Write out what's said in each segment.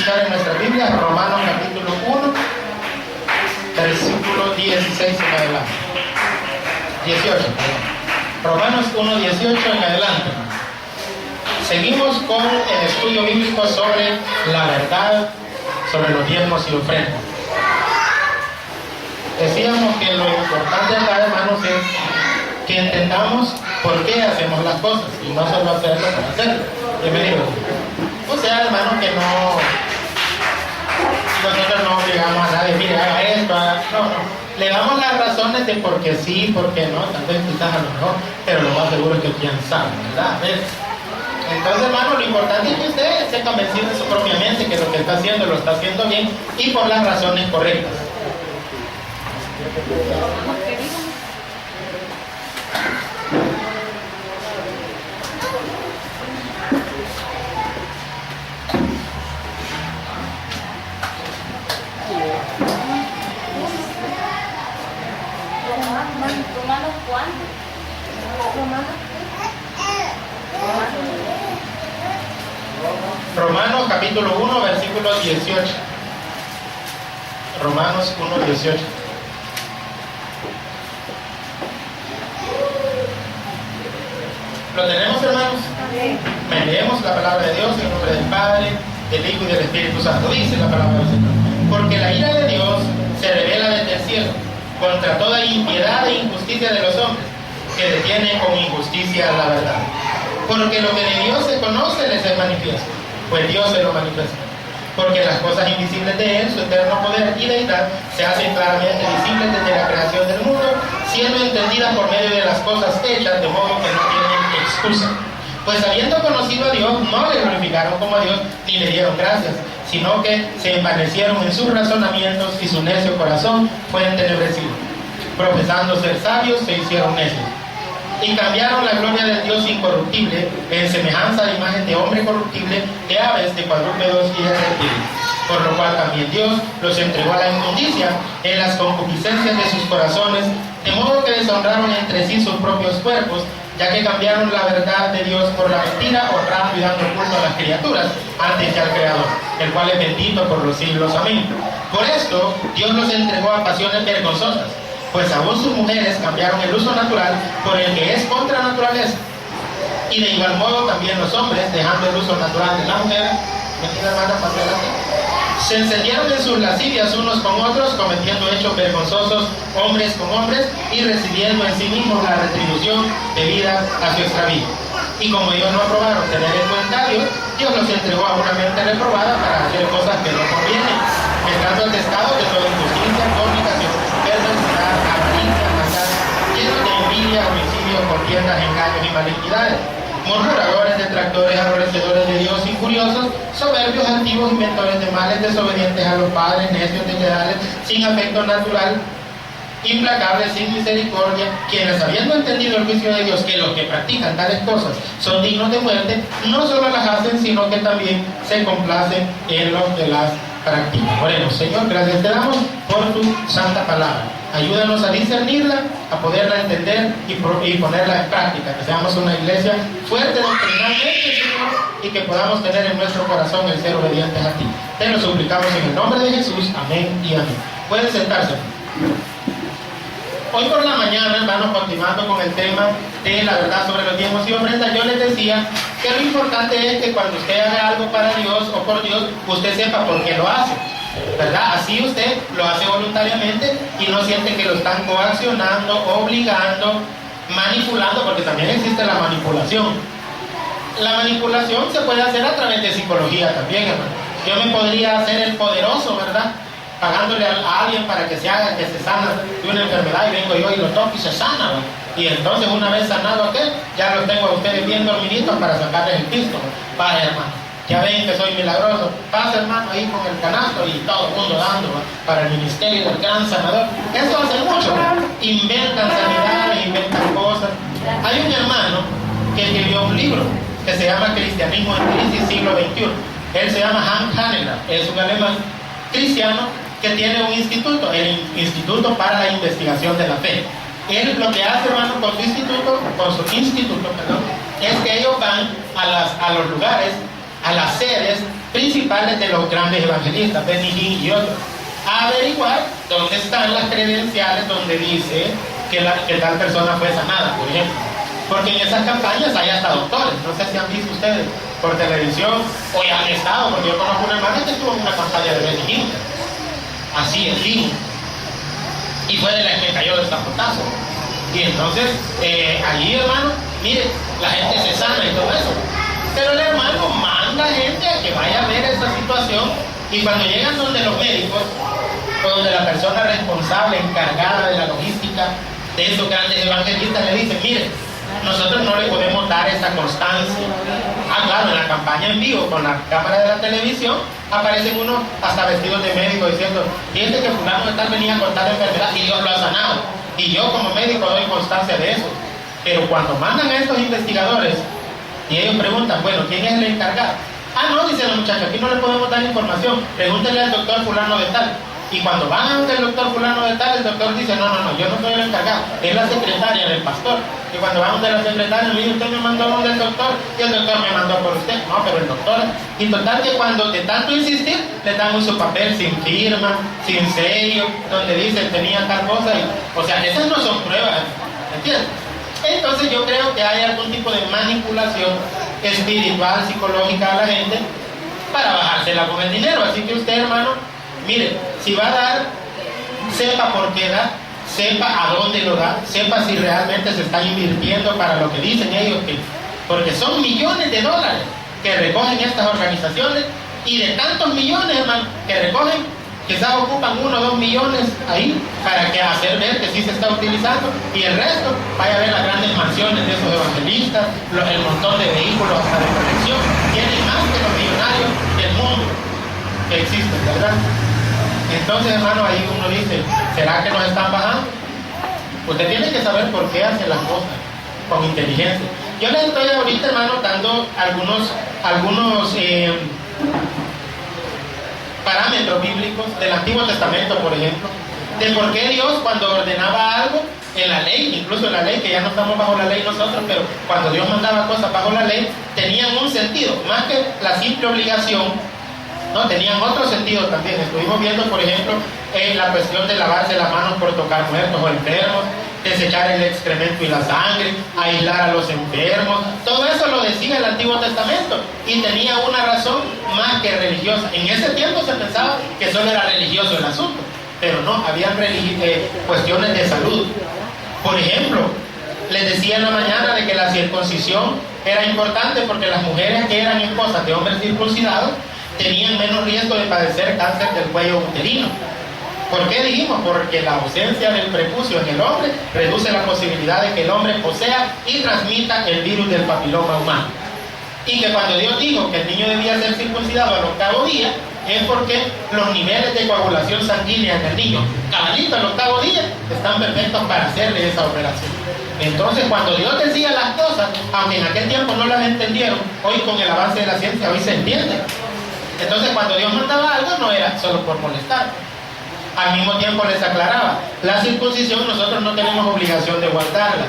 buscar en nuestra Biblia Romanos capítulo 1, versículo 16 en adelante. 18, perdón. Romanos 1, 18 en adelante. Seguimos con el estudio bíblico sobre la verdad, sobre los diezmos y ofrendas. Decíamos que lo importante acá, hermanos, es que entendamos por qué hacemos las cosas y no solo hacerlo para hacerlo. Bienvenidos. O sea, hermanos, que nosotros no obligamos a nadie, mire, haga esto, no. Le damos las razones de por qué sí, por qué no, tal vez quizás a lo mejor, pero lo más seguro es que quién sabe, ¿verdad? Entonces, hermano, lo importante es que usted esté convencido de su propia mente que lo que está haciendo lo está haciendo bien y por las razones correctas. ¿Romanos cuánto? Romanos capítulo 1, versículo 18. Romanos 1, 18. ¿Lo tenemos, hermanos? Me leemos la palabra de Dios en nombre del Padre, del Hijo y del Espíritu Santo. Dice la palabra del Señor: porque la ira de Dios se revela desde el cielo contra toda impiedad e injusticia de los hombres, que detienen con injusticia la verdad. Porque lo que de Dios se conoce les es manifiesto, pues Dios se lo manifiesta. Porque las cosas invisibles de Él, su eterno poder y deidad, se hacen claramente visibles desde la creación del mundo, siendo entendidas por medio de las cosas hechas, de modo que no tienen excusa. Pues habiendo conocido a Dios, no le glorificaron como a Dios, ni le dieron gracias, sino que se envanecieron en sus razonamientos y su necio corazón fue entenebrecido. Profesando ser sabios, se hicieron necios. Y cambiaron la gloria del Dios incorruptible en semejanza de imagen de hombre corruptible, de aves, de cuadrúpedos y de reptiles. Por lo cual también Dios los entregó a la inmundicia en las concupiscencias de sus corazones, de modo que deshonraron entre sí sus propios cuerpos, ya que cambiaron la verdad de Dios por la mentira, honrando y dando culto a las criaturas antes que al Creador, el cual es bendito por los siglos. Amén. Por esto Dios los entregó a pasiones vergonzosas, pues aún sus mujeres cambiaron el uso natural por el que es contra naturaleza. Y de igual modo también los hombres, dejando el uso natural de la mujer, se encendieron en sus lascivias unos con otros, cometiendo hechos vergonzosos hombres con hombres y recibiendo en sí mismos la retribución debida a su extravío. Y como ellos no aprobaron tener en cuenta a Dios, Dios los entregó a una mente reprobada para hacer cosas que no convienen, estando atestados de toda injusticia, fornicación, perversidad, avaricia, maldad, llenos de envidia, homicidio, contiendas, engaños y malignidades, murmuradores, detractores, aborrecedores de Dios, injuriosos, soberbios, antiguos, inventores de males, desobedientes a los padres, necios, desleales, sin afecto natural, implacables, sin misericordia, quienes, habiendo entendido el juicio de Dios, que los que practican tales cosas son dignos de muerte, no solo las hacen, sino que también se complacen en los que las practican. Bueno, Señor, gracias te damos por tu santa palabra. Ayúdanos a discernirla, a poderla entender y ponerla en práctica. Que seamos una iglesia fuerte doctrinalmente, Señor, y que podamos tener en nuestro corazón el ser obedientes a ti. Te lo suplicamos en el nombre de Jesús. Amén y amén. Pueden sentarse. Hoy por la mañana, hermanos, continuando con el tema de la verdad sobre los diezmos y ofrendas, yo les decía que lo importante es que cuando usted haga algo para Dios o por Dios, usted sepa por qué lo hace, ¿verdad? Así usted lo hace voluntariamente y no siente que lo están coaccionando, obligando, manipulando, porque también existe la manipulación. La manipulación se puede hacer a través de psicología también, hermano. Yo me podría hacer el poderoso, ¿verdad?, pagándole a alguien para que se haga, que se sana de una enfermedad, y vengo yo y lo toco y se sana, ¿verdad? Y entonces una vez sanado aquel, ya los tengo a ustedes bien dormiditos para sacarles el pisto. Vaya, hermano, ya ven que soy milagroso. Pasa, hermano, ahí con el canasto y todo el mundo dando, ¿verdad?, para el ministerio del gran sanador. Eso hace mucho, ¿verdad? Inventan sanidades, inventan cosas. Hay un hermano que escribió un libro que se llama Cristianismo en Crisis Siglo XXI. Él se llama Hans Haneler, es un alemán cristiano que tiene un instituto, el Instituto para la Investigación de la Fe. Él lo que hace, hermano, con su instituto, es que ellos van a los lugares a las sedes principales de los grandes evangelistas, Benny Hinn y otros, a averiguar dónde están las credenciales donde dice que tal persona fue sanada, por ejemplo. Porque en esas campañas hay hasta doctores, no sé si han visto ustedes por televisión o ya han estado, porque yo conozco una hermana que estuvo en una campaña de Benny Hinn, así en línea, y fue de la que cayó de zapotazo. Y entonces, allí, hermano, mire, la gente se sana y todo eso. Pero el hermano manda gente a que vaya a ver esa situación, y cuando llegan donde los médicos, o donde la persona responsable, encargada de la logística de esos grandes evangelistas, le dicen, mire, nosotros no le podemos dar esa constancia. Ah, claro, en la campaña en vivo, con la cámara de la televisión, aparecen unos hasta vestidos de médico diciendo, fíjate que fulano de tal venía con tal enfermedad y Dios lo ha sanado. Y yo como médico doy constancia de eso. Pero cuando mandan a estos investigadores y ellos preguntan, bueno, ¿quién es el encargado? Ah, no, dice la muchacha, aquí no le podemos dar información, pregúntenle al doctor fulano de tal. Y cuando van a donde el doctor fulano de tal, el doctor dice, no, yo no soy el encargado, es la secretaria del pastor. Y cuando van donde la secretaria, le dice, usted me mandó donde el doctor, y el doctor me mandó por usted. No, pero el doctor. Y total que cuando de tanto insistir, le dan un su papel sin firma, sin sello, donde dice, tenía tal cosa. O sea, esas no son pruebas, ¿entiendes? Entonces yo creo que hay algún tipo de manipulación espiritual, psicológica a la gente para bajársela con el dinero. Así que usted, hermano, mire, si va a dar, sepa por qué da, sepa a dónde lo da, sepa si realmente se está invirtiendo para lo que dicen ellos, porque son millones de dólares que recogen estas organizaciones, y de tantos millones, hermano, que recogen, quizás ocupan 1 o 2 millones ahí para que hacer ver que sí se está utilizando, y el resto vaya a ver las grandes mansiones de esos evangelistas, el montón de vehículos hasta de colección, tienen más que los millonarios del mundo que existen, ¿verdad? Entonces, hermano, ahí uno dice, ¿será que nos están bajando? Usted tiene que saber por qué hace las cosas con inteligencia. Yo les estoy ahorita, hermano, dando algunos parámetros bíblicos del Antiguo Testamento, por ejemplo, de por qué Dios, cuando ordenaba algo en la ley, incluso en la ley, que ya no estamos bajo la ley nosotros, pero cuando Dios mandaba cosas bajo la ley, tenían un sentido, más que la simple obligación. No, tenían otro sentido también. Estuvimos viendo, por ejemplo, la cuestión de lavarse las manos por tocar muertos o enfermos, desechar el excremento y la sangre, aislar a los enfermos. Todo eso lo decía el Antiguo Testamento y tenía una razón más que religiosa. En ese tiempo se pensaba que solo era religioso el asunto, pero no, había cuestiones de salud. Por ejemplo, les decía en la mañana de que la circuncisión era importante porque las mujeres que eran esposas de hombres circuncidados tenían menos riesgo de padecer cáncer del cuello uterino. ¿Por qué dijimos? Porque la ausencia del prepucio en el hombre reduce la posibilidad de que el hombre posea y transmita el virus del papiloma humano. Y que cuando Dios dijo que el niño debía ser circuncidado al 8º día, es porque los niveles de coagulación sanguínea en el niño, cabalito al 8º día, están perfectos para hacerle esa operación. Entonces, cuando Dios decía las cosas, aunque en aquel tiempo no las entendieron, hoy con el avance de la ciencia, hoy se entiende. Entonces, cuando Dios mandaba algo, no era solo por molestar. Al mismo tiempo les aclaraba, la circuncisión nosotros no tenemos obligación de guardarla.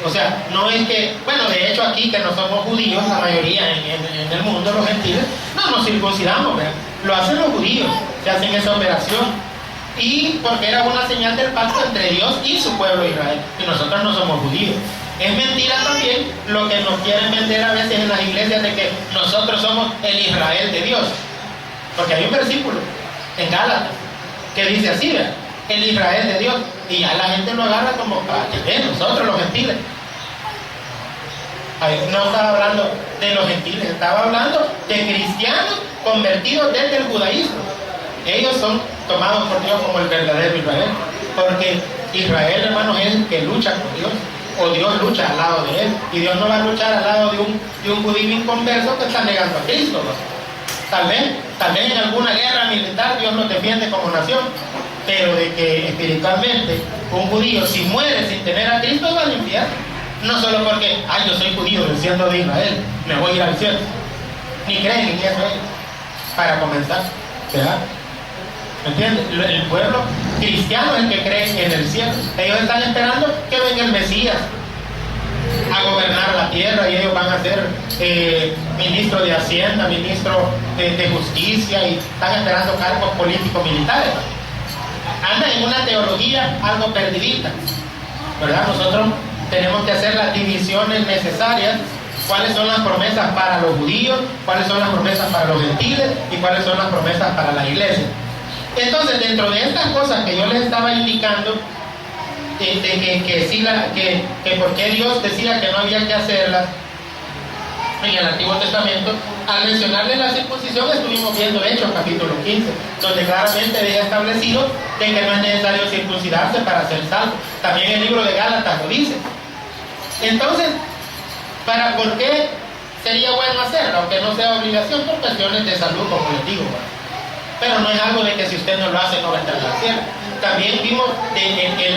O sea, no es que, bueno, de hecho aquí que no somos judíos, la mayoría en el mundo, los gentiles, no nos circuncidamos, ¿verdad? Lo hacen los judíos, se hacen esa operación. Y porque era una señal del pacto entre Dios y su pueblo Israel. Y nosotros no somos judíos. Es mentira también lo que nos quieren vender a veces en las iglesias de que nosotros somos el Israel de Dios. Porque hay un versículo en Gálatas que dice así, ¿verdad? El Israel de Dios. Y ya la gente lo agarra como para que vean nosotros los gentiles. Ahí no estaba hablando de los gentiles, estaba hablando de cristianos convertidos desde el judaísmo. Ellos son tomados por Dios como el verdadero Israel. Porque Israel, hermanos, es el que lucha con Dios. O Dios lucha al lado de él. Y Dios no va a luchar al lado de un judío inconverso que está negando a Cristo, ¿no? Tal vez en alguna guerra militar Dios nos defiende como nación, pero de que espiritualmente un judío si muere sin tener a Cristo va al infierno. No solo porque, yo soy judío, siendo de Israel, me voy a ir al cielo. Ni creen en eso para comenzar, ¿verdad? ¿Me entiendes? El pueblo cristiano es el que cree en el cielo. Ellos están esperando que venga el Mesías. a gobernar la tierra y ellos van a ser ministro de Hacienda, ministro de Justicia y están esperando cargos políticos militares. Andan en una teología algo perdidita, ¿verdad? Nosotros tenemos que hacer las divisiones necesarias. ¿Cuáles son las promesas para los judíos? ¿Cuáles son las promesas para los gentiles? ¿Y cuáles son las promesas para la iglesia? Entonces, dentro de estas cosas que yo les estaba indicando, que por qué Dios decía que no había que hacerlas en el Antiguo Testamento, al mencionarle la circuncisión estuvimos viendo Hechos capítulo 15, donde claramente deja establecido de que no es necesario circuncidarse para ser salvo. También el libro de Gálatas lo dice. Entonces, ¿por qué sería bueno hacerlo? Aunque no sea obligación, por cuestiones de salud, como les digo. Pero no es algo de que si usted no lo hace no va a entrar al cielo. También vimos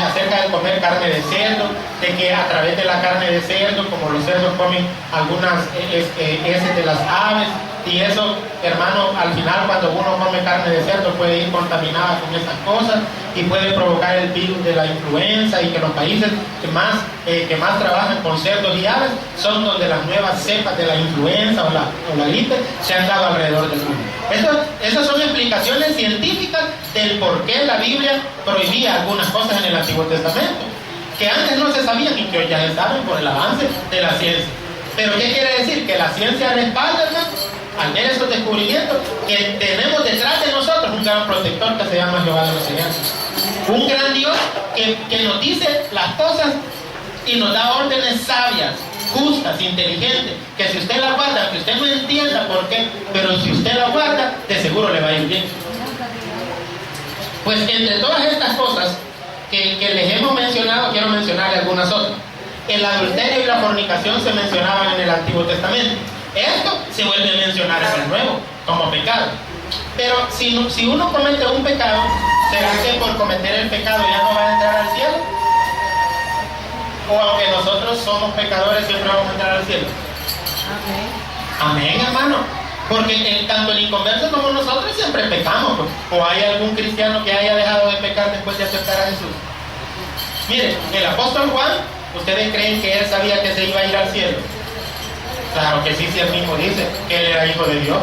acerca de comer carne de cerdo, de que a través de la carne de cerdo, como los cerdos comen algunas heces de las aves, y eso, hermano, al final cuando uno come carne de cerdo puede ir contaminada con esas cosas y puede provocar el virus de la influenza, y que los países que más trabajan con cerdos y aves son donde las nuevas cepas de la influenza o la gripe se han dado alrededor del mundo. Esas son explicaciones científicas del por qué la Biblia prohibía algunas cosas en el Antiguo Testamento, que antes no se sabían y que hoy ya se saben por el avance de la ciencia. ¿Pero qué quiere decir? Que la ciencia respalda, hermano, al ver esos descubrimientos, que tenemos detrás de nosotros un gran protector que se llama Jehová de los ejércitos. Un gran Dios que nos dice las cosas y nos da órdenes sabias, justas, inteligentes, que si usted la guarda, que usted no entienda por qué, pero si usted la guarda, de seguro le va a ir bien. Pues entre todas estas cosas que les hemos mencionado, quiero mencionarle algunas otras. El adulterio y la fornicación se mencionaban en el Antiguo Testamento. Esto se vuelve a mencionar en el Nuevo como pecado. Pero si uno comete un pecado, ¿será que por cometer el pecado ya no va a entrar al cielo? O aunque nosotros somos pecadores, siempre vamos a entrar al cielo. Amén, hermano. Porque tanto el inconverso como nosotros siempre pecamos, pues. ¿O hay algún cristiano que haya dejado de pecar después de aceptar a Jesús? Mire, el apóstol Juan, ¿ustedes creen que él sabía que se iba a ir al cielo? Claro que sí, si él mismo dice que él era hijo de Dios.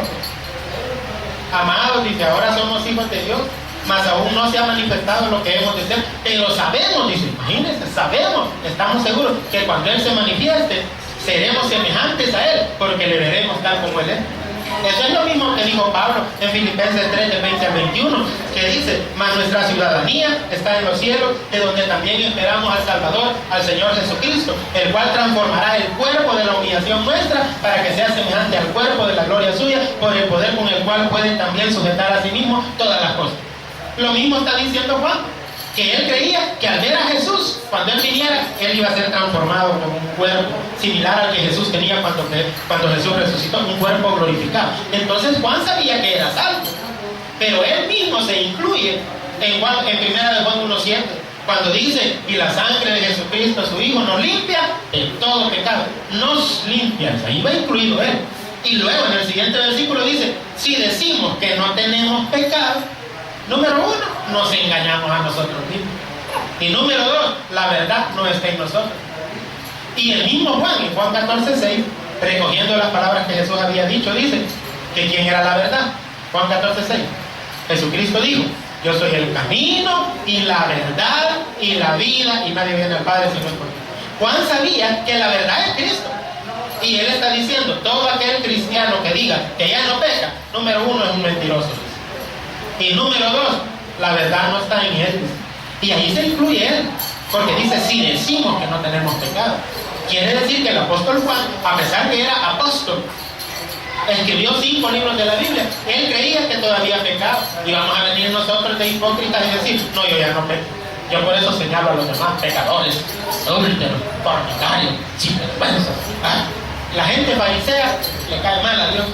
Amados, dice, ahora somos hijos de Dios, mas aún no se ha manifestado lo que hemos de ser, pero sabemos, dice, imagínense, sabemos, estamos seguros que cuando Él se manifieste, seremos semejantes a Él, porque le veremos tal como Él es. Eso es lo mismo que dijo Pablo en Filipenses 3, de 20 al 21, que dice, mas nuestra ciudadanía está en los cielos, de donde también esperamos al Salvador, al Señor Jesucristo, el cual transformará el cuerpo de la humillación nuestra, para que sea semejante al cuerpo de la gloria suya, por el poder con el cual pueden también sujetar a sí mismos todas las cosas. Lo mismo está diciendo Juan, que él creía que al ver a Jesús, cuando él viniera, él iba a ser transformado con un cuerpo similar al que Jesús tenía cuando Jesús resucitó, un cuerpo glorificado. Entonces Juan sabía que era salvo, pero él mismo se incluye en 1 de Juan 1:7, cuando dice, y la sangre de Jesucristo, su Hijo, nos limpia de todo pecado. Nos limpia, ahí va incluido él. Y luego en el siguiente versículo dice, si decimos que no tenemos pecado, número 1, nos engañamos a nosotros mismos. Y número 2, la verdad no está en nosotros. Y el mismo Juan, en Juan 14:6, recogiendo las palabras que Jesús había dicho, dice que quién era la verdad. Juan 14:6, Jesucristo dijo, yo soy el camino y la verdad y la vida, y nadie viene al Padre si no es por mí. Juan sabía que la verdad es Cristo. Y él está diciendo, todo aquel cristiano que diga que ya no peca, número 1, es un mentiroso. Y número 2, la verdad no está en él. Y ahí se incluye él, porque dice, si decimos que no tenemos pecado. Quiere decir que el apóstol Juan, a pesar que era apóstol, escribió 5 libros de la Biblia, él creía que todavía pecaba. Y vamos a venir nosotros de hipócritas y decir, no, yo ya no peco. Yo por eso señalo a los demás pecadores, adúlteros, fornicarios, sinvergüenzas. La gente farisea le cae mal a Dios,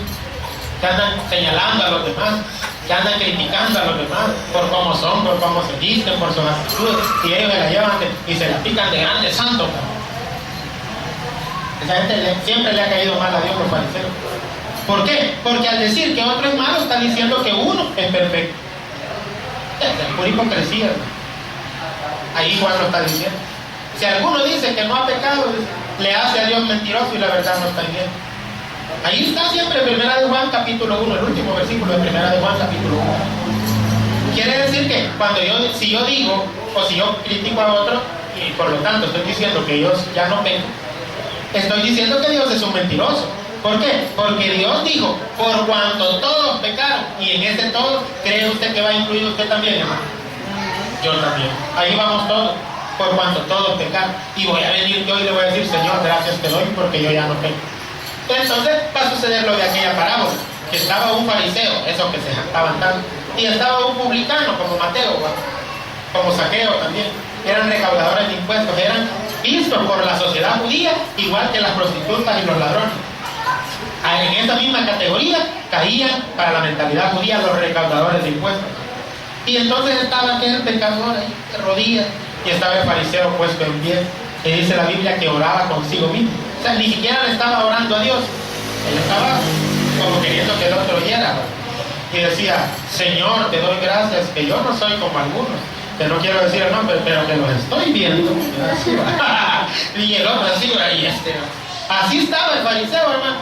que andan señalando a los demás, que andan criticando a los demás por cómo son, por cómo se visten, por sus actitudes, y ellos se la llevan y se la pican de grandes santos. Esa gente siempre le ha caído mal a Dios los fariseos. ¿Por qué? Porque al decir que otro es malo, está diciendo que uno es perfecto. Es por hipocresía. Ahí Juan lo está diciendo. Si alguno dice que no ha pecado, le hace a Dios mentiroso y la verdad no está en él. Ahí está siempre Primera de Juan capítulo 1, el último versículo de Primera de Juan capítulo 1. Quiere decir que si yo digo o si yo critico a otro y por lo tanto estoy diciendo que Dios ya no peca, estoy diciendo que Dios es un mentiroso. ¿Por qué? Porque Dios dijo, por cuanto todos pecaron, y en ese todo, ¿cree usted que va a incluir usted también, hermano? Yo también. Ahí vamos todos, por cuanto todos pecaron. Y voy a venir yo y le voy a decir, Señor, gracias te doy porque yo ya no peco. Entonces va a suceder lo de aquella parábola, que estaba un fariseo, esos que se jactaban tanto, y estaba un publicano como Mateo, como Zaqueo también. Eran recaudadores de impuestos, eran vistos por la sociedad judía igual que las prostitutas y los ladrones. En esa misma categoría caían para la mentalidad judía los recaudadores de impuestos. Y entonces estaba aquel pecador ahí de rodillas y estaba el fariseo puesto en pie. Y dice la Biblia que oraba consigo mismo. O sea, ni siquiera le estaba orando a Dios. Él estaba como queriendo que el otro oyera. Y decía, Señor, te doy gracias que yo no soy como algunos. Que no quiero decir el nombre, pero que los estoy viendo. Y el otro así, y así estaba el fariseo, hermano.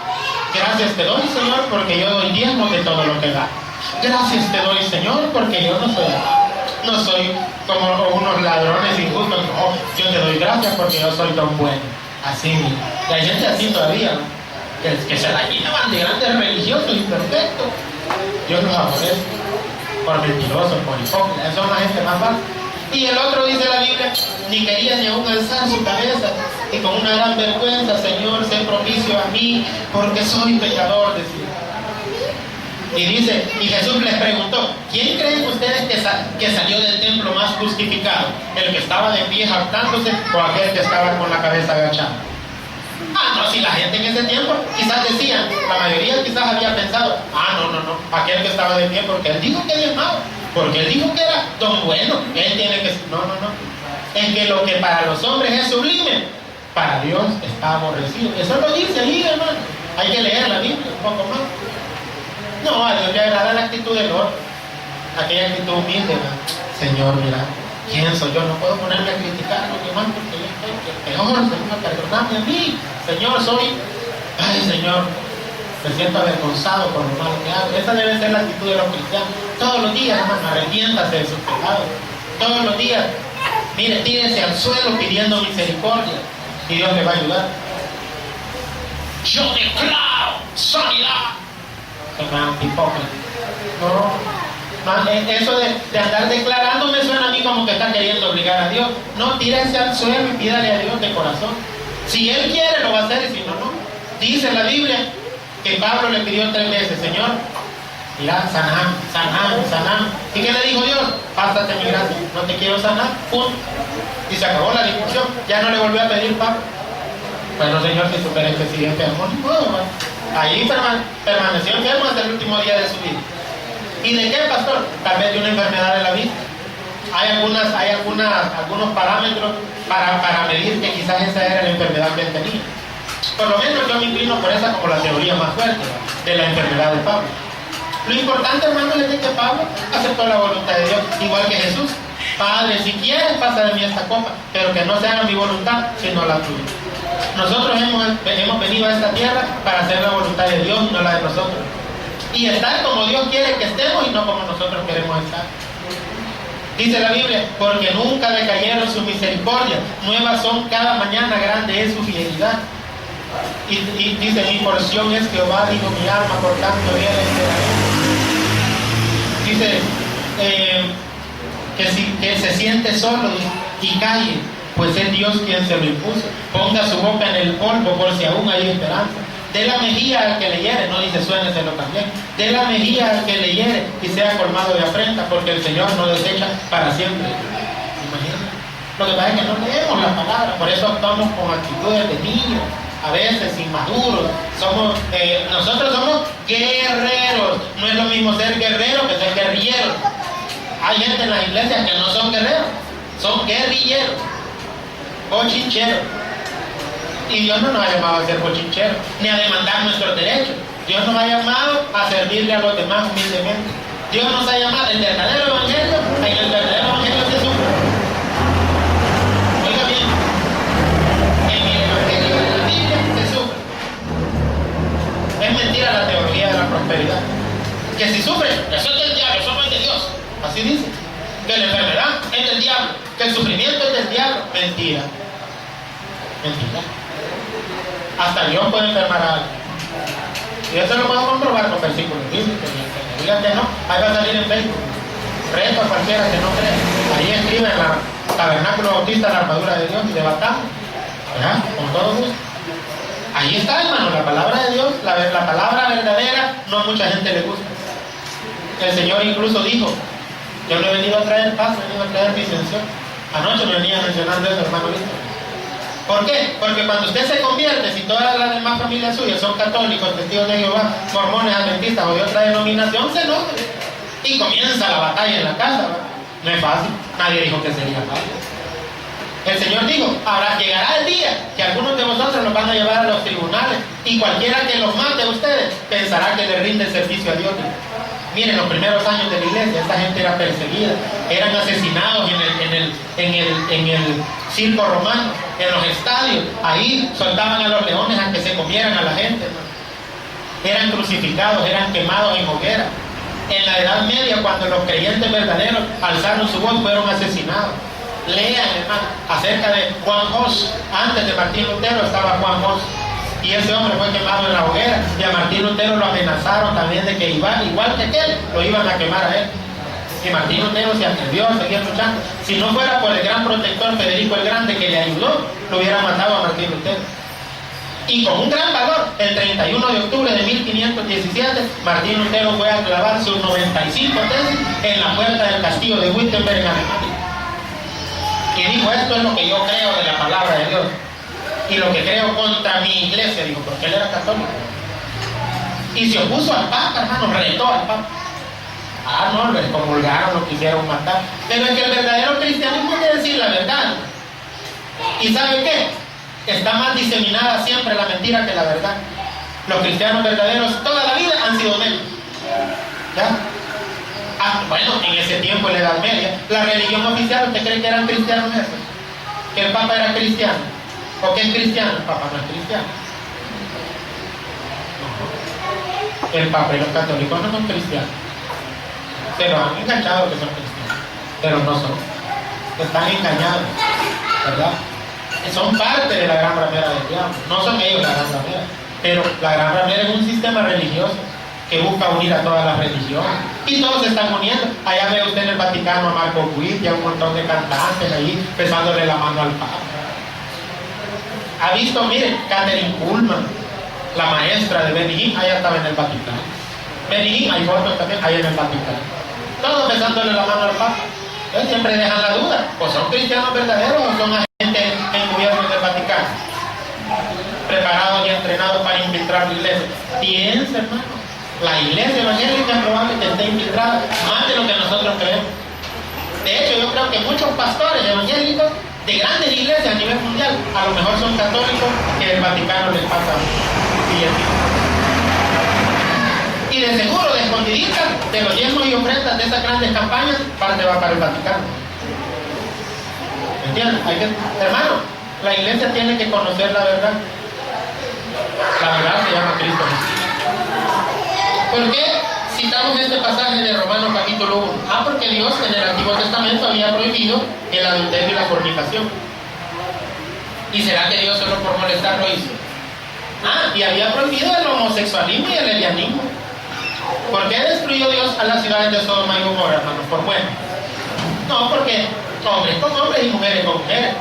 Gracias te doy, Señor, porque yo doy diezmo de todo lo que da. Gracias te doy, Señor, porque yo no soy como unos ladrones injustos. No, yo te doy gracias porque yo soy tan bueno. Así, y hay gente así todavía, ¿no? que se la llevan de grandes religiosos imperfectos. Dios los aborrece por mentirosos, por hipócritas. Son la gente más baja. Y el otro, dice la Biblia, ni quería ni aún alzar su cabeza, y con una gran vergüenza, Señor, sé propicio a mí, porque soy pecador, decía. Y dice, y Jesús les preguntó, ¿quién creen ustedes que salió del templo más justificado? ¿El que estaba de pie jactándose o aquel que estaba con la cabeza agachada? No, si la gente en ese tiempo quizás decían, la mayoría quizás había pensado, no, aquel que estaba de pie, porque él dijo que diezmaba, porque él dijo que era don bueno, él tiene que... No. Es que lo que para los hombres es sublime, para Dios está aborrecido. Eso lo dice ahí, hermano. Hay que leer la Biblia un poco más. No, a Dios le agrada la actitud del otro, aquella actitud humilde, ¿verdad? Señor, mira, ¿quién soy yo? No puedo ponerme a criticar a los demás porque yo soy peor, Señor, perdóname a mí. Señor, Señor, me siento avergonzado por lo malo que hago. Esa debe ser la actitud de los cristianos. Todos los días, hermano, arrepiéntase de sus pecados. Todos los días, mire, tírese al suelo pidiendo misericordia y Dios le va a ayudar. Yo declaro sanidad. Hermano, hipócrita. No, eso de andar declarando me suena a mí como que está queriendo obligar a Dios. No, tírese al suelo y pídale a Dios de corazón. Si Él quiere, lo va a hacer, y si no, no. Dice la Biblia que Pablo le pidió 3 veces, Señor, mira, saname. ¿Y qué le dijo Dios? Pásate mi gracia, no te quiero sanar, punto. Y se acabó la discusión, ya no le volvió a pedir Pablo. Bueno, Señor, si supera que sigue enfermo, ahí permaneció enfermo hasta el último día de su vida. ¿Y de qué, pastor? Tal vez de una enfermedad de la vista. Hay algunos parámetros para medir que quizás esa era la enfermedad que él tenía. Por lo menos yo me inclino por esa como la teoría más fuerte de la enfermedad de Pablo. Lo importante, hermano, es de que Pablo aceptó la voluntad de Dios, igual que Jesús. Padre, si quieres, pasa de mí esta copa, pero que no se haga mi voluntad, sino la tuya. Nosotros hemos venido a esta tierra para hacer la voluntad de Dios y no la de nosotros. Y estar como Dios quiere que estemos y no como nosotros queremos estar. Dice la Biblia, porque nunca decayeron su misericordia, nuevas son cada mañana, grande es su fidelidad. Y dice, mi porción es Jehová, dijo mi alma, por tanto él esperaré. Dice que se siente solo y calle, pues es Dios quien se lo impuso. Ponga su boca en el polvo por si aún hay esperanza. De la mejilla al que le hiere, no dice suéneselo también. De la mejilla al que le hiere y sea colmado de afrenta, porque el Señor no desecha para siempre. Imagínate. Lo que pasa es que no leemos la palabra, por eso actuamos con actitudes de niños, a veces inmaduros. Nosotros somos guerreros. No es lo mismo ser guerrero que ser guerrillero. Hay gente en las iglesias que no son guerreros, son guerrilleros, bochincheros. Y Dios no nos ha llamado a ser bochincheros, ni a demandar nuestros derechos. Dios nos ha llamado a servirle a los demás humildemente. Dios nos ha llamado, el verdadero evangelio, en el verdadero evangelio se sufre. Oiga bien, en el evangelio mentira la teología de la prosperidad. Que si sufre, eso es del diablo, eso no es de Dios. Así dice. Que la enfermedad es del diablo, que el sufrimiento es del diablo. Mentira. Mentira. Hasta Dios puede enfermar a alguien. Y eso lo puedo comprobar con versículos bíblicos. Que digan que no, ahí va a salir en Facebook. Reto a cualquiera que no cree. Ahí escribe en la Tabernáculo Bautista la armadura de Dios y debatamos. ¿Verdad? Con todo gusto. Ahí está, hermano, la palabra de Dios, la palabra verdadera, no a mucha gente le gusta. El Señor incluso dijo: yo no he venido a traer paz, he venido a traer disensión. Anoche me venía mencionando eso, hermano Víctor. ¿Por qué? Porque cuando usted se convierte, si todas las demás familias suyas son católicos, testigos de Jehová, mormones, adventistas o de otra denominación, se enoja. Y comienza la batalla en la casa, ¿verdad? No es fácil, nadie dijo que sería fácil. El Señor dijo: ahora llegará el día que algunos de vosotros los van a llevar a los tribunales, y cualquiera que los mate a ustedes pensará que le rinde servicio a Dios. Miren, los primeros años de la iglesia, esta gente era perseguida, eran asesinados en el circo romano, en los estadios. Ahí soltaban a los leones a que se comieran a la gente, ¿no? Eran crucificados, eran quemados en hoguera. En la Edad Media, cuando los creyentes verdaderos alzaron su voz, fueron asesinados. Lean, hermano, acerca de Juan Hus. Antes de Martín Lutero estaba Juan Hus, y ese hombre fue quemado en la hoguera, y a Martín Lutero lo amenazaron también de que igual que aquel, lo iban a quemar a él. Y Martín Lutero se atrevió a seguir luchando. Si no fuera por el gran protector Federico el Grande que le ayudó, lo hubiera matado a Martín Lutero. Y con un gran valor, el 31 de octubre de 1517, Martín Lutero fue a clavar sus 95 tesis en la puerta del castillo de Wittenberg en Alemania. Y dijo: esto es lo que yo creo de la palabra de Dios, y lo que creo contra mi iglesia. Dijo, porque él era católico. Y se opuso al Papa, hermano, retó al Papa. No, lo excomulgaron, lo quisieron matar. Pero es que el verdadero cristianismo quiere decir la verdad. ¿Y sabe qué? Está más diseminada siempre la mentira que la verdad. Los cristianos verdaderos toda la vida han sido menos. ¿Ya? Bueno, en ese tiempo, en la Edad Media, la religión oficial, ¿usted cree que eran cristianos esos? ¿Que el Papa era cristiano? ¿O que es cristiano? El Papa no es cristiano. No. El Papa y los católicos no son cristianos. Pero han enganchado que son cristianos, pero no son. Están engañados, ¿verdad? Son parte de la gran ramera del diablo. No son ellos la gran ramera, pero la gran ramera es un sistema religioso que busca unir a todas las religiones, y todos se están uniendo. Allá ve usted en el Vaticano a Marco Witt y a un montón de cantantes ahí besándole la mano al Papa. Ha visto, mire, Catherine Kuhlman, la maestra de Benny Hinn, allá estaba en el Vaticano. Benny Hinn, hay fotos también allá en el Vaticano, todos besándole la mano al Papa. Entonces siempre dejan la duda: ¿o son cristianos verdaderos o son agentes encubiertos del Vaticano, preparados y entrenados para infiltrar la iglesia? Piensa, hermano, la iglesia evangélica probablemente esté infiltrada más de lo que nosotros creemos. De hecho, yo creo que muchos pastores evangélicos de grandes iglesias a nivel mundial a lo mejor son católicos que el Vaticano les pasa billetes. Y de seguro, de escondidita, de los diezmos y ofrendas de esas grandes campañas, parte va para el Vaticano. ¿Entienden? Hermano, la iglesia tiene que conocer la verdad. La verdad se llama Cristo Jesús. ¿Por qué citamos este pasaje de Romanos capítulo 1? Porque Dios en el Antiguo Testamento había prohibido el adulterio y la fornicación. ¿Y será que Dios solo por molestar lo hizo? Y había prohibido el homosexualismo y el lesbianismo. ¿Por qué destruyó Dios a las ciudades de Sodoma y Gomorra, hermanos? ¿Por bueno? No, porque hombres con hombres y mujeres con mujeres.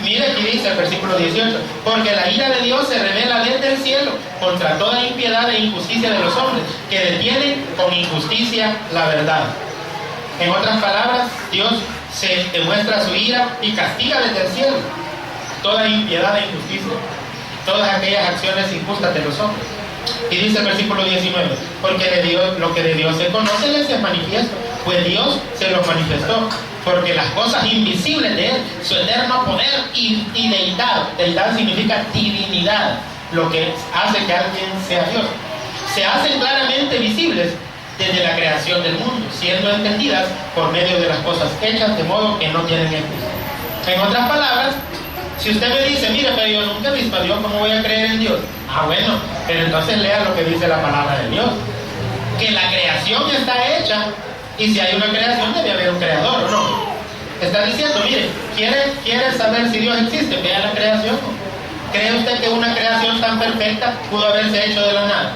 Mire, aquí dice el versículo 18: porque la ira de Dios se revela desde el cielo contra toda impiedad e injusticia de los hombres, que detienen con injusticia la verdad. En otras palabras, Dios se demuestra su ira y castiga desde el cielo toda impiedad e injusticia, todas aquellas acciones injustas de los hombres. Y dice el versículo 19: porque de Dios, lo que de Dios se conoce les es manifiesto, pues Dios se los manifestó, porque las cosas invisibles de Él, su eterno poder y deidad. Deidad significa divinidad, lo que hace que alguien sea Dios, se hacen claramente visibles desde la creación del mundo, siendo entendidas por medio de las cosas hechas, de modo que no tienen excusa. En otras palabras, Si usted me dice, mire, pero yo nunca he visto a Dios, ¿cómo voy a creer en Dios? Ah, bueno, pero entonces lea lo que dice la palabra de Dios. Que la creación está hecha, y si hay una creación debe haber un creador, ¿o no? Está diciendo, mire, ¿quiere saber si Dios existe? Vea la creación. ¿Cree usted que una creación tan perfecta pudo haberse hecho de la nada?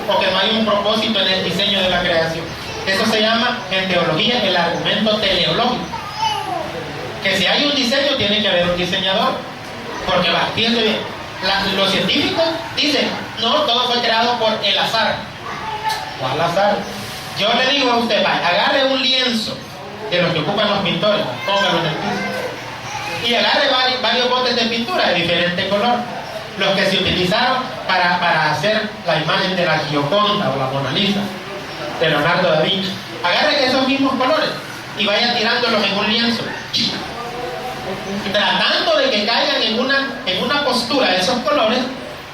¿O que no hay un propósito en el diseño de la creación? Eso se llama en teología el argumento teleológico. Que si hay un diseño, tiene que haber un diseñador. Porque va, fíjense bien, los científicos dicen, no, todo fue creado por el azar. ¿Cuál azar? Yo le digo a usted, va, agarre un lienzo de los que ocupan los pintores, póngalo en el piso, y agarre varios botes de pintura de diferente color, los que se utilizaron para hacer la imagen de la Gioconda o la Mona Lisa de Leonardo da Vinci. Agarre esos mismos colores y vaya tirándolos en un lienzo, tratando de que caigan en una postura de esos colores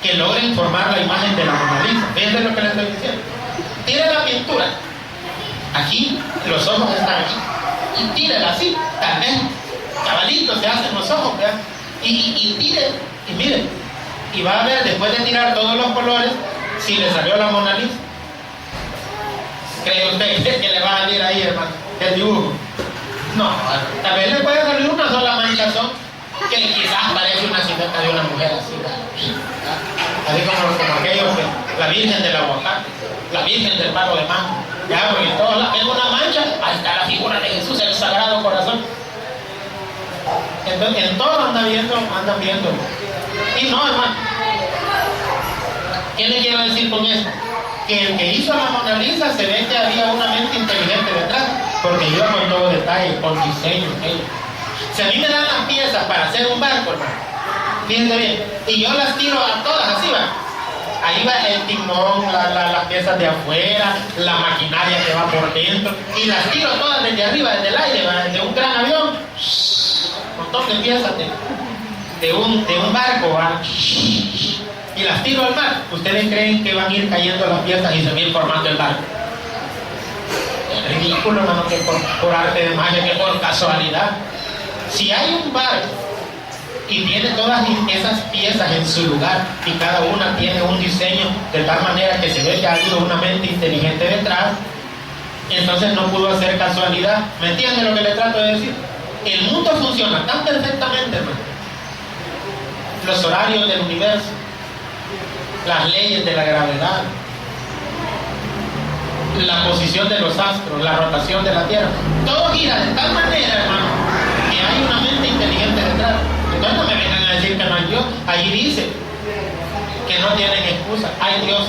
que logren formar la imagen de la Mona Lisa. Fíjense lo que les estoy diciendo. Tire la pintura aquí, los ojos están aquí, y tírela así, tal vez cabalitos se hacen los ojos, ¿verdad? Y tire, y mire, y va a ver después de tirar todos los colores si le salió la Mona Lisa. ¿Cree usted que le va a salir ahí, hermano, el dibujo? No, tal vez le puede salir una sola manchazón que quizás parece una silueta de una mujer así, así como aquellos que la Virgen del aguacate, la Virgen del palo de mango, ya, porque todos ven una mancha, ahí está la figura de Jesús, el Sagrado Corazón. Entonces, en todo andan viendo. Y no, hermano, ¿qué le quiero decir con esto? Que el que hizo la Mona Lisa se ve que había una mente inteligente detrás, porque iba con todo detalle, con diseño. Si a mí me dan las piezas para hacer un barco, hermano, fíjense bien, y yo las tiro a todas así, va. Ahí va el timón, las piezas de afuera, la maquinaria que va por dentro, y las tiro todas desde arriba, desde el aire, va, desde un gran avión, un montón de piezas de un barco, va, y las tiro al mar. ¿Ustedes creen que van a ir cayendo las piezas y se va a ir formando el barco? Es ridículo, hermano, que por arte de magia, que por casualidad. Si hay un barco y tiene todas esas piezas en su lugar y cada una tiene un diseño de tal manera que se ve que ha habido una mente inteligente detrás, entonces no pudo ser casualidad. ¿Me entiende lo que le trato de decir? El mundo funciona tan perfectamente, hermano. Los horarios del universo, las leyes de la gravedad, la posición de los astros, la rotación de la Tierra, todo gira de tal manera, hermano, que hay una mente inteligente detrás. Entonces no me vengan a decir que no hay Dios. Ahí dice que no tienen excusa. Hay Dios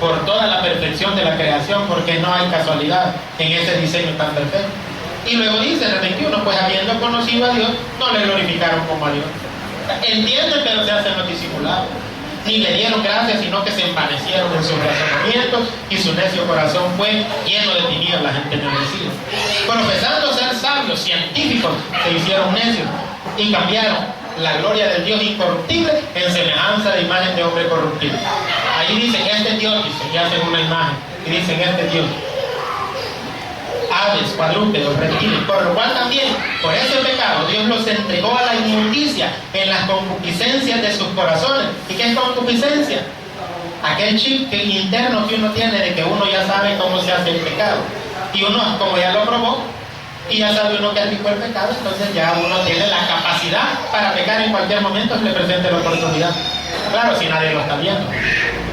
por toda la perfección de la creación, porque no hay casualidad en ese diseño tan perfecto. Y luego dice en el 21, pues habiendo conocido a Dios, no le glorificaron como a Dios. Entienden, pero se hacen los disimulados. Ni le dieron gracias, sino que se envanecieron en sus razonamientos, y su necio corazón fue lleno de tinieblas entenebrecidas. Profesando ser sabios, científicos, se hicieron necios y cambiaron la gloria del Dios incorruptible en semejanza de imagen de hombre corruptible. Ahí dice, este Dios, dice, y hacen una imagen, y dicen, este Dios. Aves, cuadrúpedos, reptiles, por lo cual también, por ese pecado, Dios los entregó a la inmundicia en las concupiscencias de sus corazones. ¿Y qué es concupiscencia? Aquel chip interno que uno tiene de que uno ya sabe cómo se hace el pecado. Y uno, como ya lo probó, y ya sabe uno que aplicó el pecado, entonces ya uno tiene la capacidad para pecar en cualquier momento que le presente la oportunidad. Claro, si nadie lo está viendo,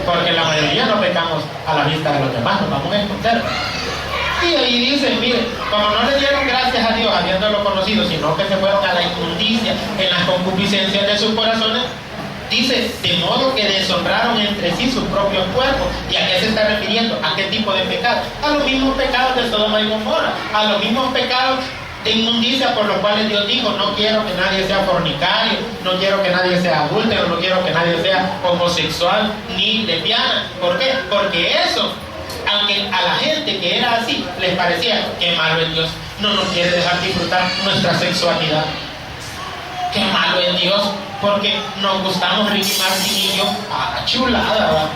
porque la mayoría no pecamos a la vista de los demás, nos vamos a esconder. Y ahí dicen, mire, como no le dieron gracias a Dios habiéndolo conocido, sino que se fueron a la inmundicia en las concupiscencias de sus corazones, dice, de modo que deshonraron entre sí sus propios cuerpos. ¿Y a qué se está refiriendo? ¿A qué tipo de pecado? A los mismos pecados de Sodoma y Gomorra, a los mismos pecados de inmundicia por los cuales Dios dijo, no quiero que nadie sea fornicario, no quiero que nadie sea adúltero, no quiero que nadie sea homosexual ni lesbiana. ¿Por qué? Porque eso, aunque a la gente que era así les parecía que malo es Dios, no nos quiere dejar disfrutar nuestra sexualidad. Qué malo es Dios, porque nos gustamos Ricky Martin y yo. Ah, chulada, ¿va?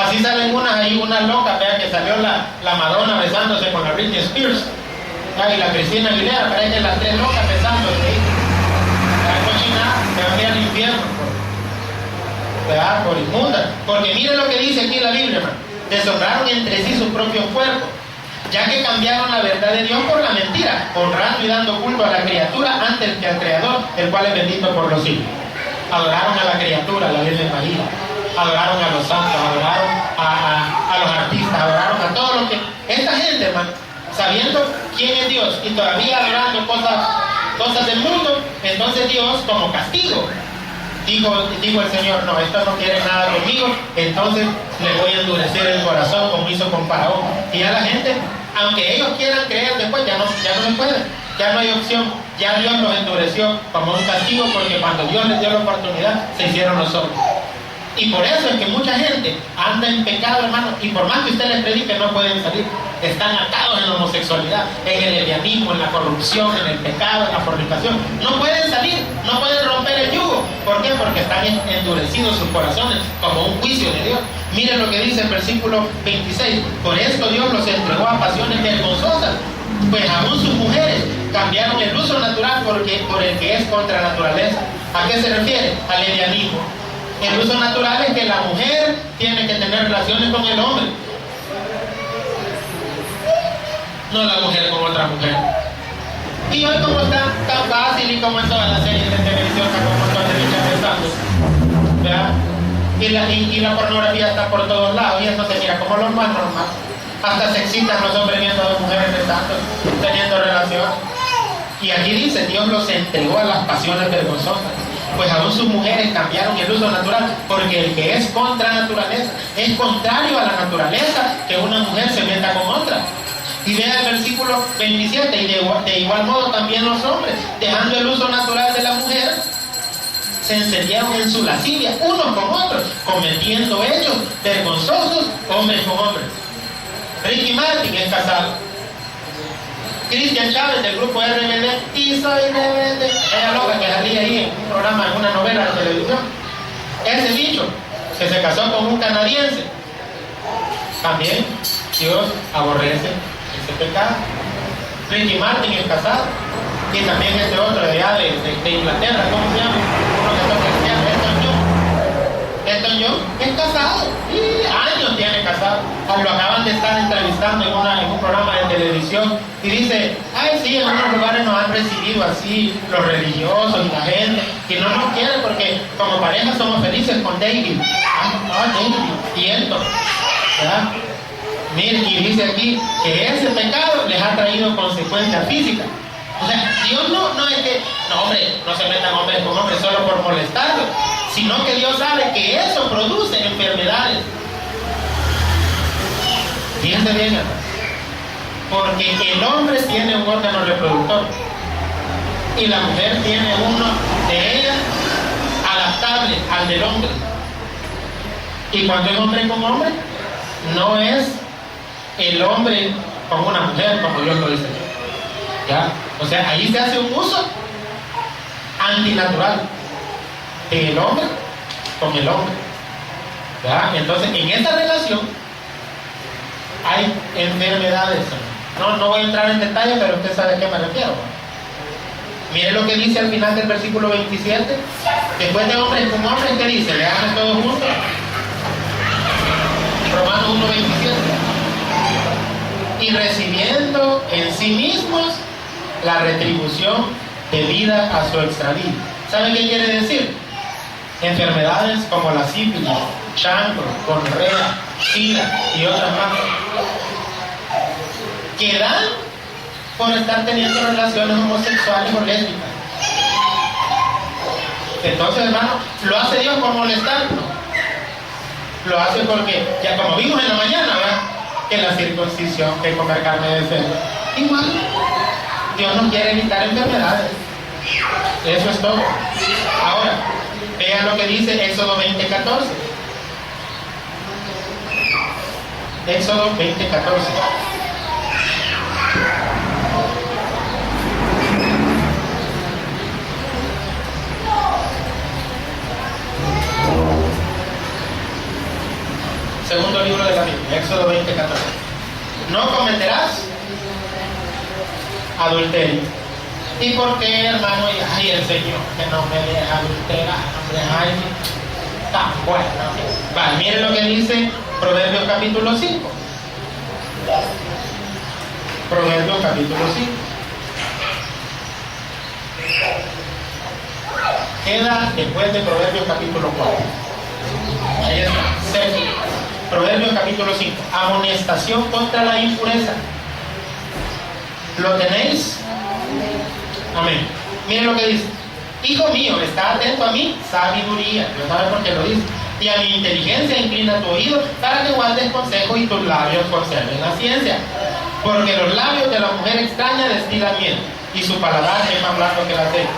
Así salen unas locas, vean que salió la Madonna besándose con la Britney Spears, y la Cristina Aguilera, parece las tres locas besándose. nada, se van a ir al infierno por inmunda. Porque miren lo que dice aquí la Biblia, hermano. Deshonraron entre sí su propio cuerpo, ya que cambiaron la verdad de Dios por la mentira, honrando y dando culto a la criatura antes que al Creador, el cual es bendito por los siglos. Adoraron a la criatura, a la Virgen María, adoraron a los santos, adoraron a los artistas, adoraron a todo lo que... Esta gente, hermano, sabiendo quién es Dios y todavía adorando cosas del mundo, entonces Dios, como castigo, dijo el Señor: no, esto no quiere nada conmigo, entonces le voy a endurecer el corazón como hizo con Faraón. Y a la gente, aunque ellos quieran creer después, ya no se puede, ya no hay opción, ya Dios los endureció como un castigo, porque cuando Dios les dio la oportunidad, se hicieron los hombres. Y por eso es que mucha gente anda en pecado, hermano, y por más que usted les predique, no pueden salir. Están atados en la homosexualidad, en el lesbianismo, en la corrupción, en el pecado, en la fornicación. No pueden salir, no pueden romper el yugo. ¿Por qué? Porque están endurecidos sus corazones como un juicio de Dios. Miren lo que dice el versículo 26. Por esto Dios los entregó a pasiones vergonzosas, pues aún sus mujeres cambiaron el uso natural por el que es contra la naturaleza. ¿A qué se refiere? Al lesbianismo. El uso natural es que la mujer tiene que tener relaciones con el hombre, no la mujer con otra mujer. Y hoy, como está tan fácil, y como en todas las series de televisión está como un montón de bichas pensando, ¿verdad? Y la pornografía está por todos lados, y eso se mira como lo más normal. Hasta se excitan los hombres viendo a las mujeres pensando, teniendo relaciones. Y aquí dice: Dios los entregó a las pasiones vergonzosas, pues aún sus mujeres cambiaron el uso natural, porque el que es contra naturaleza, es contrario a la naturaleza que una mujer se meta con otra. Y vea el versículo 27, y de igual modo también los hombres, dejando el uso natural de la mujer, se encendieron en su lascivia unos con otros, cometiendo hechos vergonzosos hombres con hombres. Ricky Martin es casado. Cristian Chávez, del grupo RBD, y soy rebelde, ella loca que salía ahí en un programa, en una novela de televisión. Ese bicho que se casó con un canadiense, también Dios aborrece ese pecado. Ricky Martin es casado, y también este otro de allá de Inglaterra, ¿cómo se llama? Uno que está cristiano, Elton John es casado, y años tiene casado. Lo acaban de estar entrevistando en un programa de televisión, y dice: ay, sí, en unos lugares nos han recibido así los religiosos y la gente, y no nos quieren porque como pareja somos felices con David. David y Elton, ¿verdad? Miren, y dice aquí que ese pecado les ha traído consecuencias físicas. O sea, Dios no es que, no, hombre, no se metan hombres con hombres solo por molestarlos, sino que Dios sabe que eso produce enfermedades. Fíjense bien, hermano, porque el hombre tiene un órgano reproductor y la mujer tiene uno de ellas adaptable al del hombre. Y cuando es hombre con hombre, no es el hombre con una mujer, como Dios lo dice. ¿Ya? O sea, ahí se hace un uso antinatural del hombre con el hombre. ¿Ya? Entonces, en esta relación hay enfermedades. No voy a entrar en detalle, pero usted sabe a qué me refiero. Mire lo que dice al final del versículo 27. Después de hombres con hombres, ¿qué dice? Leamos todos juntos. Romanos 1:27. Y recibiendo en sí mismos la retribución debida a su extravío. ¿Sabe qué quiere decir? Enfermedades como la sífilis, chancro, gonorrea, sida y otras más, que dan por estar teniendo relaciones homosexuales o lésbicas. Entonces, hermano, ¿lo hace Dios por molestarnos? Lo hace porque, ya como vimos en la mañana, ¿verdad?, que la circuncisión, que comer carne de cerdo, igual Dios nos quiere evitar enfermedades. Eso es todo. Ahora, vean lo que dice Éxodo 20:14. Éxodo 20:14. Segundo libro de la Biblia, Éxodo 20:14. No cometerás adulterio. ¿Y por qué, hermano? Ay, el Señor que no me deja adulterar, hombre, ay, tan bueno. Vale, miren lo que dice Proverbios capítulo 5. Proverbios capítulo 5. Queda después de Proverbios capítulo 4. Ahí está, sexto. Proverbios capítulo 5. Amonestación contra la impureza. ¿Lo tenéis? Amén. Miren lo que dice. Hijo mío, está atento a mi sabiduría. Dios sabe por qué lo dice. Y a mi inteligencia inclina tu oído para que guardes consejo y tus labios conserven la ciencia. Porque los labios de la mujer extraña destilan miel y su paladar es más blanco que la aceite.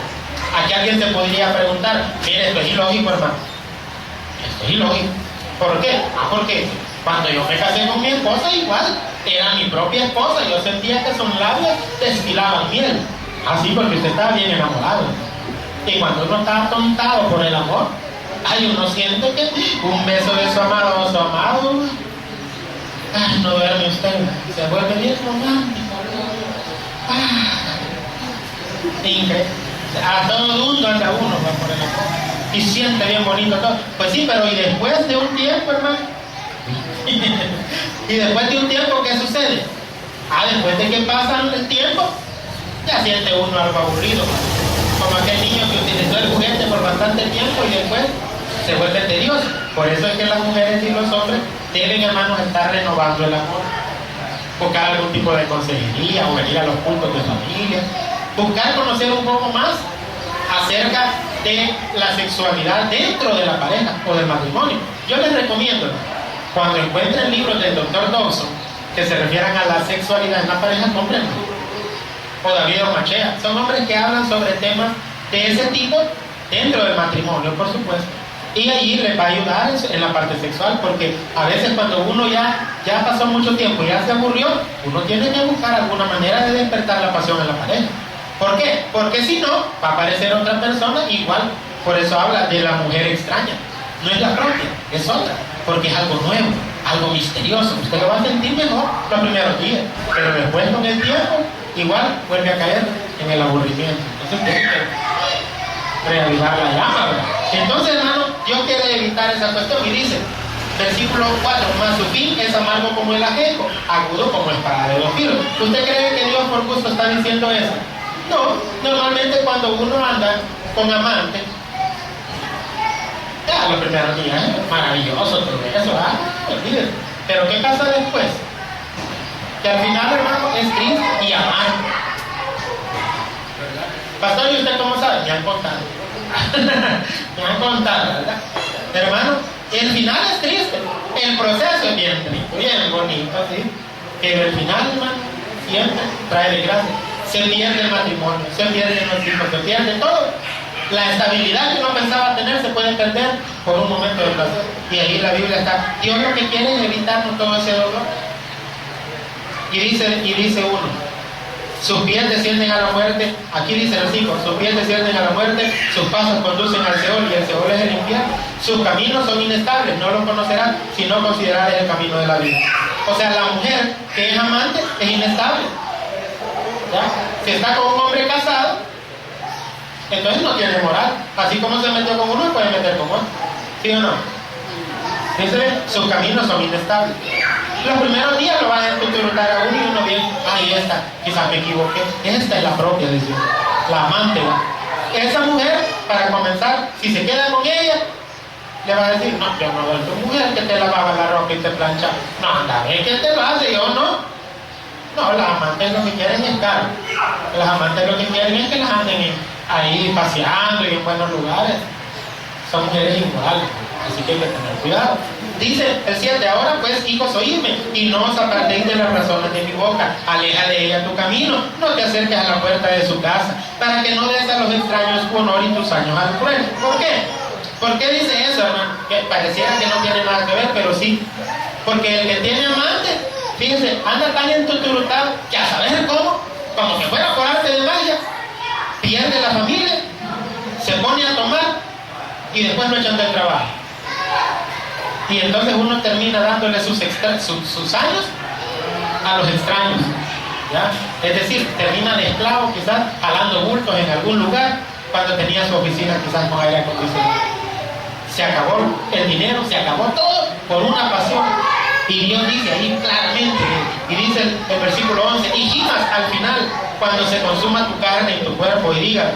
Aquí alguien se podría preguntar, mire, esto es ilógico, hermano. Esto es ilógico. ¿Por qué? Porque cuando yo me casé con mi esposa, igual, era mi propia esposa. Yo sentía que sus labios destilaban miel. Así porque usted estaba bien enamorado. Y cuando uno está atontado por el amor, ay, uno siente que un beso de su amado, ay, no duerme usted, se vuelve bien romántico. Increíble. A todo mundo anda uno va por el amor y siente bien bonito todo. Pues sí, pero y después de un tiempo, hermano, y después de un tiempo, ¿qué sucede? Después de que pasa el tiempo, ya siente uno algo aburrido, como aquel niño que utilizó el juguete por bastante tiempo y después se vuelve tedioso. Por eso es que las mujeres y los hombres deben, hermanos, estar renovando el amor, buscar algún tipo de consejería o venir a los cultos de familia, buscar conocer un poco más acerca de la sexualidad dentro de la pareja o del matrimonio. Yo les recomiendo, cuando encuentren libros del Dr. Dawson que se refieran a la sexualidad en la pareja, comprenlo. O David Ormachea, son hombres que hablan sobre temas de ese tipo dentro del matrimonio, por supuesto, y allí les va a ayudar en la parte sexual, porque a veces cuando uno ya pasó mucho tiempo y ya se aburrió, uno tiene que buscar alguna manera de despertar la pasión en la pareja. ¿Por qué? Porque si no, va a aparecer otra persona igual. Por eso habla de la mujer extraña. No es la propia, es otra, porque es algo nuevo, algo misterioso. Usted lo va a sentir mejor los primeros días, pero después con el tiempo igual vuelve a caer en el aburrimiento. Entonces tiene que reavivar la llama, ¿verdad? Entonces, hermano, Dios quiere evitar esa cuestión y dice, versículo 4, mas su fin es amargo como el ajenjo, agudo como espada de dos filos. ¿Usted cree que Dios por gusto está diciendo eso? No, normalmente cuando uno anda con amante, ya los primeros días, maravilloso todo eso, olvídese. Pero ¿qué pasa después? Que al final, hermano, es triste y amargo. Pastor, ¿y usted cómo sabe? Me han contado. Me han contado, ¿verdad? Hermano, el final es triste. El proceso es bien triste, bien bonito, ¿sí? Pero el final, hermano, siempre trae desgracia. Se pierde el matrimonio, se pierden los hijos, se pierde todo. La estabilidad que uno pensaba tener se puede perder por un momento de placer. Y ahí la Biblia está. Dios lo que quiere es evitarnos todo ese dolor. Y dice uno, sus pies descienden a la muerte. Aquí dice el 5, sus pies descienden a la muerte, sus pasos conducen al Seol, y el Seol es el infierno. Sus caminos son inestables, no los conocerás si no consideras el camino de la vida. O sea, la mujer que es amante es inestable. ¿Ya? Si está con un hombre casado, entonces no tiene moral. Así como se metió con uno, puede meter con otro. ¿Sí o no? Dice, sus caminos son inestables. Los primeros días lo van a escuchar a uno y uno bien, esta, quizás me equivoqué. Esta es la propia, dice, la amante. Esa mujer, para comenzar, si se queda con ella, le va a decir, no, yo no soy tu mujer que te lavaba la ropa y te plancha. No, anda, ve que te lo hace, yo no. No, las amantes lo que quieren es caro. Las amantes lo que quieren es que las anden ahí paseando y en buenos lugares. Son mujeres iguales, así que hay que tener cuidado. Dice el 7, ahora pues, hijos, oídme, y no os apartéis de las razones de mi boca. Aleja de ella tu camino, no te acerques a la puerta de su casa, para que no des a los extraños tu honor y tus años al cruel. ¿Por qué? ¿Por qué dice eso, hermano? Que pareciera que no tiene nada que ver, pero sí. Porque el que tiene amante, fíjense, anda tan entuturutado que a saber cómo, como que fuera por arte de magia, pierde la familia, se pone a tomar y después lo echan del trabajo. Y entonces uno termina dándole sus años a los extraños. ¿ya? Es decir, termina de esclavo quizás jalando bultos en algún lugar cuando tenía su oficina quizás con aire acondicionado. Se acabó el dinero, se acabó todo por una pasión. Y Dios dice ahí claramente, y dice el versículo 11, y gimas al final cuando se consuma tu carne y tu cuerpo y diga,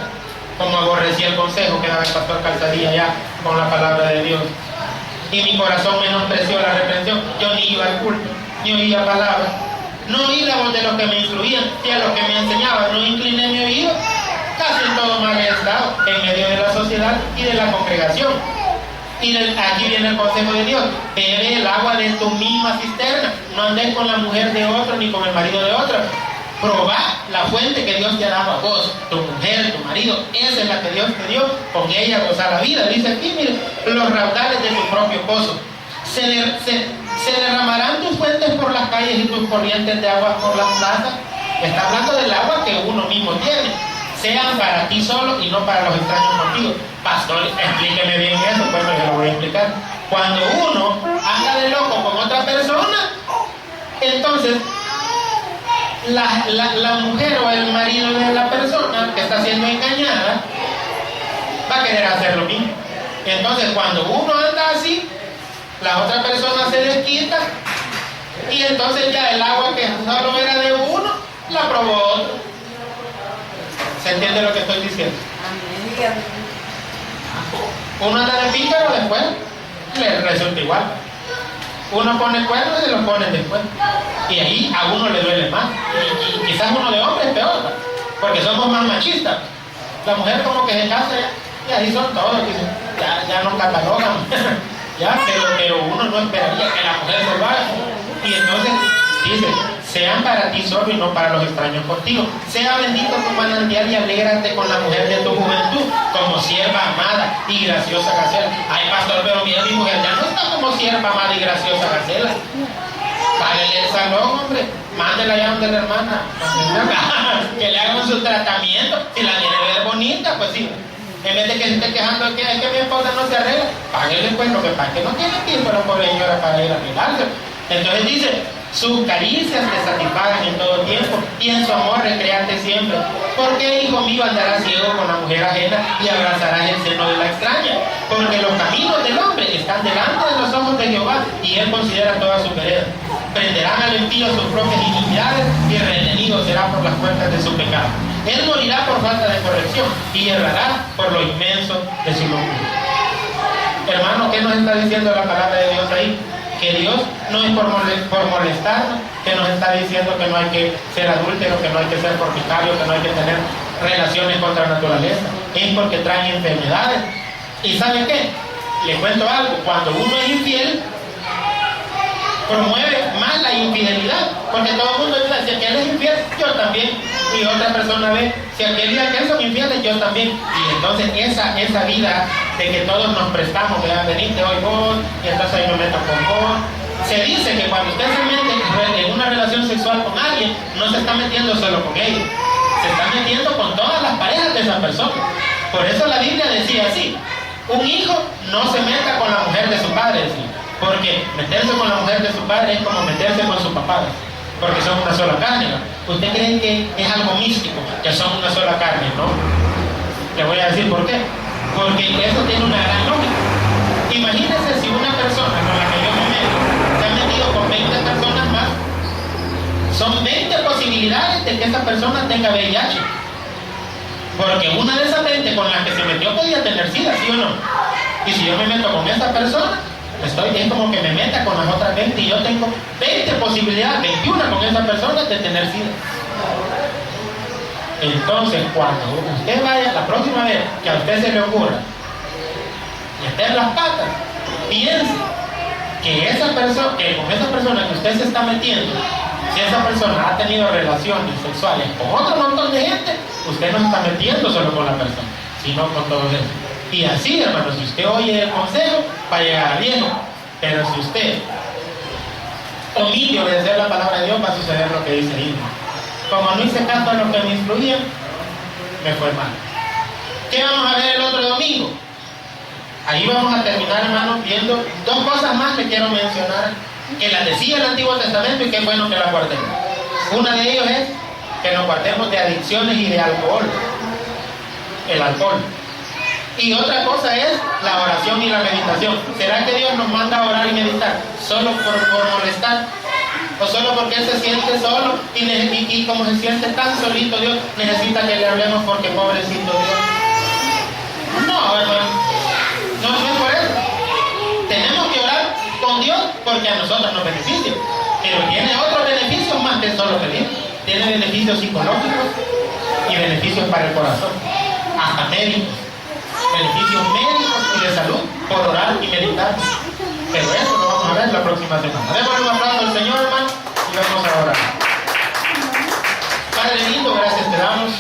como aborrecí el consejo que daba el pastor Calzadilla ya con la palabra de Dios. Y mi corazón menospreció la reprensión. Yo ni iba al culto, ni oía palabras. No oí la voz de los que me instruían y a los que me enseñaban. No incliné mi oído. Casi en todo mal he estado, en medio de la sociedad y de la congregación. Y aquí viene el consejo de Dios. Bebe el agua de tu misma cisterna. No andes con la mujer de otro ni con el marido de otro. Probá la fuente que Dios te ha dado a vos, tu mujer, tu marido. Esa es la que Dios te dio. Con ella goza la vida. Dice aquí, mire, los raudales de tu propio pozo. Se derramarán tus fuentes por las calles y tus corrientes de agua por las plazas. Está hablando del agua que uno mismo tiene. Sean para ti solo y no para los extraños contigo. Pastor, explíqueme bien eso, pues yo lo voy a explicar. Cuando uno anda de loco con otra persona, entonces la mujer o el marido de la persona que está siendo engañada va a querer hacer lo mismo. Entonces cuando uno anda así, la otra persona se desquita y entonces ya el agua que solo era de uno, la probó otro. ¿Se entiende lo que estoy diciendo? Uno anda de pícaro, después le resulta igual. Uno pone cuernos y se los ponen después. Y ahí a uno le duele más. Y quizás uno de hombre es peor, ¿no? Porque somos más machistas. La mujer como que se casa y ahí son todos. Ya no catalogan. ¿Ya? Pero uno no esperaría que la mujer se vaya. Y entonces dice, sean para ti solo y no para los extraños contigo. Sea bendito tu manantial y alégrate con la mujer de tu juventud, como sierva amada y graciosa Gacela. Ay, pastor, pero mira, mi mujer ya no está como sierva amada y graciosa Gacela. Páguele el salón, hombre. Mándela ya donde la hermana. Que le hagan su tratamiento. Si la quiere ver bonita, pues sí. En vez de que se esté quejando de que es que mi esposa no se arregla, páguele pues lo que pasa, que no tiene tiempo la pobre señora para ir a arreglarse. Entonces dice, sus caricias te satisfagan en todo tiempo y en su amor recrearte siempre. ¿Por qué, hijo mío, andarás ciego con la mujer ajena y abrazarás el seno de la extraña? Porque los caminos del hombre están delante de los ojos de Jehová y él considera todas sus veredas. Prenderán al impío sus propias iniquidades y retenido será por las cuentas de su pecado. Él morirá por falta de corrección y errará por lo inmenso de su locura. Hermano, ¿qué nos está diciendo la palabra de Dios ahí? Que Dios no es por molestarnos, que nos está diciendo que no hay que ser adúltero, que no hay que ser fornicario, que no hay que tener relaciones contra la naturaleza. Es porque traen enfermedades. ¿Y sabe qué? Le cuento algo. Cuando uno es infiel, promueve más la infidelidad, porque todo el mundo dice, si aquel es infiel, yo también. Y otra persona ve, si aquel y aquel son infieles, yo también. Y entonces esa vida de que todos nos prestamos, que veniste hoy vos, y entonces ahí me meto con vos. Se dice que cuando usted se mete en una relación sexual con alguien, no se está metiendo solo con ellos, se está metiendo con todas las parejas de esa persona. Por eso la Biblia decía así, un hijo no se meta con la mujer de su padre, decía. Porque meterse con la mujer de su padre es como meterse con su papá, porque son una sola carne, ¿no? ¿Usted cree que es algo místico, que son una sola carne, no? Le voy a decir por qué. Porque eso tiene una gran lógica. Imagínense si una persona con la que yo me meto se ha metido con 20 personas más, son 20 posibilidades de que esa persona tenga VIH. Porque una de esas 20 con las que se metió podía tener SIDA, ¿sí o no? Y si yo me meto con esa persona, es como que me meta con las otras 20 y yo tengo 20 posibilidades, 21 con esa persona de tener SIDA. Entonces, cuando usted vaya la próxima vez que a usted se le ocurra meter las patas, piense que esa persona, que con esa persona que usted se está metiendo, si esa persona ha tenido relaciones sexuales con otro montón de gente, usted no se está metiendo solo con la persona, sino con todos ellos. Y así, hermano, si usted oye el consejo, va a llegar a viejo. Pero si usted omite obedecer la palabra de Dios, va a suceder lo que dice ahí. Como no hice caso a lo que me instruían, me fue mal. ¿Qué vamos a ver el otro domingo? Ahí vamos a terminar, hermano, viendo dos cosas más que quiero mencionar, que las decía el Antiguo Testamento y que es bueno que las guardemos. Una de ellos es que nos guardemos de adicciones y de alcohol. El alcohol. Y otra cosa es la oración y la meditación. ¿Será que Dios nos manda a orar y meditar solo por molestar? ¿O solo porque Él se siente solo y como se siente tan solito Dios, necesita que le hablemos porque pobrecito Dios? No, hermano. No es por eso. Tenemos que orar con Dios porque a nosotros nos beneficia. Pero tiene otros beneficios más que solo pedir. Tiene beneficios psicológicos y beneficios para el corazón. Hasta médicos. Beneficios médicos y de salud por orar y meditar. Pero eso lo vamos a ver la próxima semana. Démosle un aplauso al Señor, hermano, y vamos a orar. Padre lindo, gracias te damos,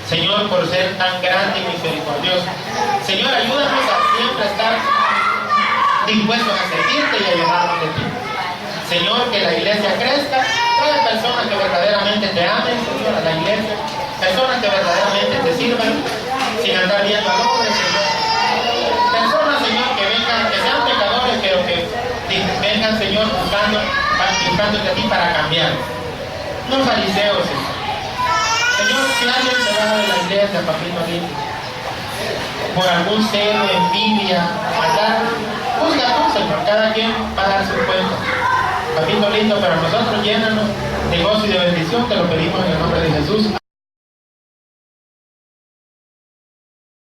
Señor, por ser tan grande y misericordioso. Señor, ayúdanos a siempre estar dispuestos a servirte y a llenarnos de ti. Señor, que la iglesia crezca, trae personas que verdaderamente te amen, Señor, a la iglesia, personas que verdaderamente te sirvan, sin andar viendo al hombre, Señor. Personas, Señor, que vengan, que sean pecadores, pero que vengan, Señor, buscándote a ti para cambiar. No fariseos, Señor. Señor, si alguien se va de la iglesia, papito lindo, por algún celo, envidia, maldad, juzga tú, Señor, cada quien va a dar su cuenta. Papito lindo, pero nosotros llénanos de gozo y de bendición, te lo pedimos en el nombre de Jesús.